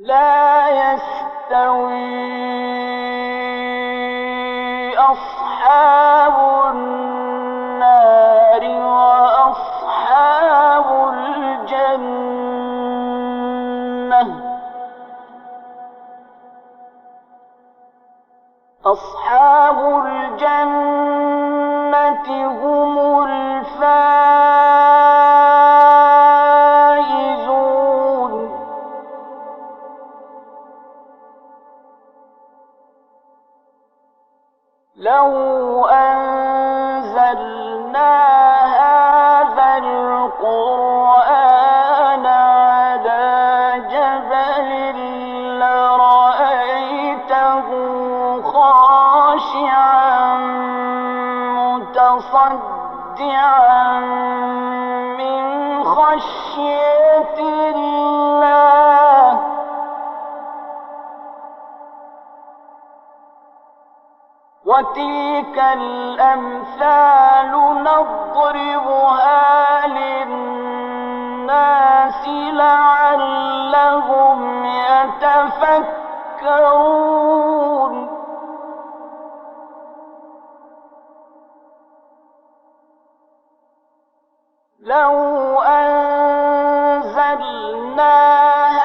لا يستوي أصحاب النار وأصحاب الجنة. أصحاب الجنة هم الفائزون. لو أنزلنا هذا القرآن على جبل لرأيته خاشعا متصدعا من خشية الله. وتلك الأمثال نضربها للناس لعلهم يتفكرون. لو أنزلنا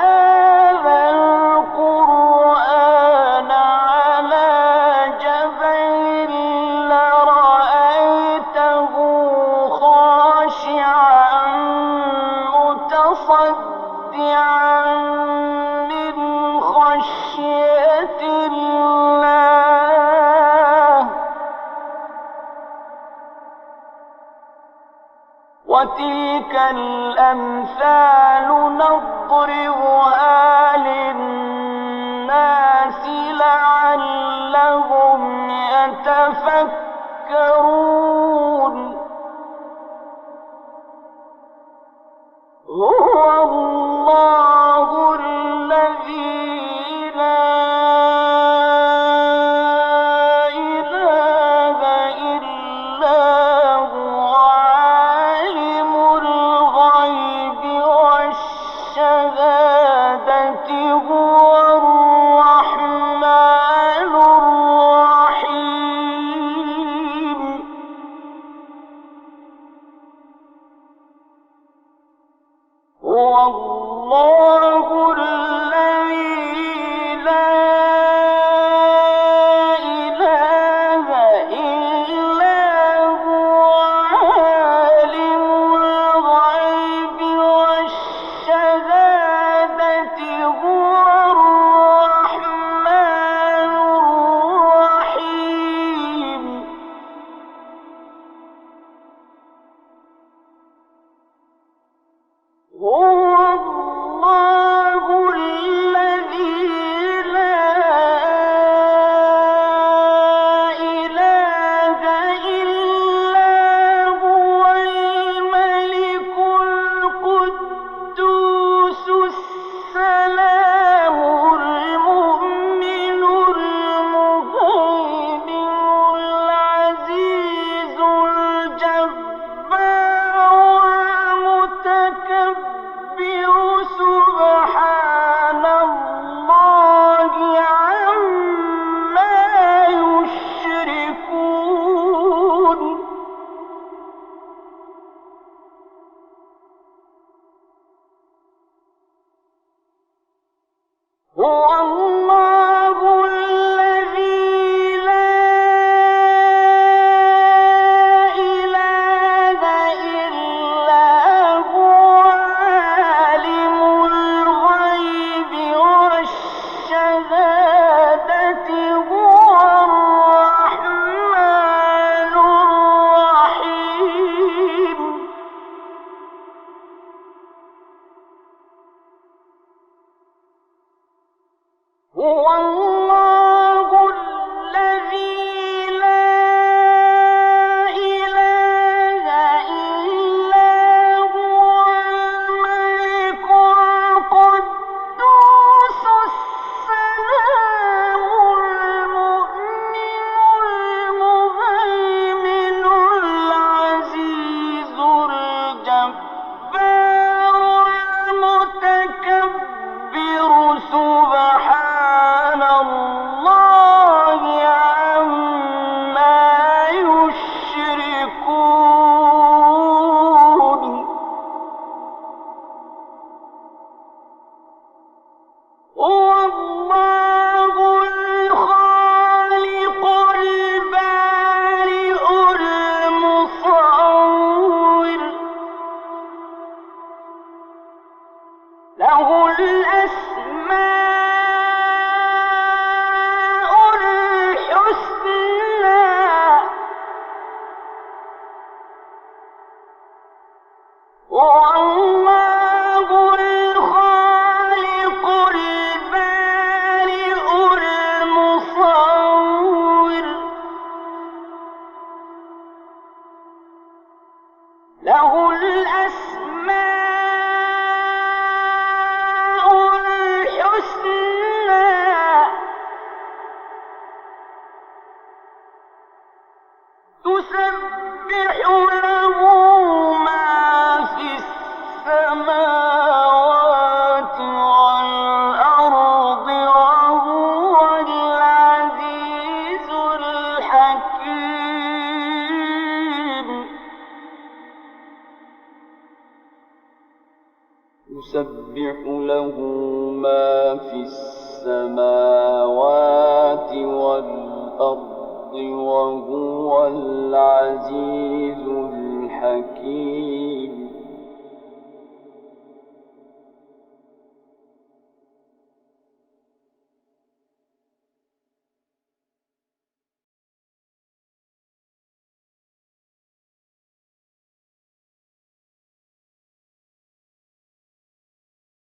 هذا القرآن على جبل لرأيته خاشعا متصدعا من خشية الله. وتلك الأمثال نضربها للناس لعلهم يتفكرون. هو الله الذي لا إله إلا هو عالم الغيب والشهادة هو الرحمن الرحيم. هو الله الذي لا إله إلا هو عالم الغيب والشهادة هو الرحمن الرحيم. هو له الأسماء الحسنى تسبح له ما في السماوات والأرض وهو العزيز الحكيم يسبح له ما في السماوات والأرض وهو العزيز الحكيم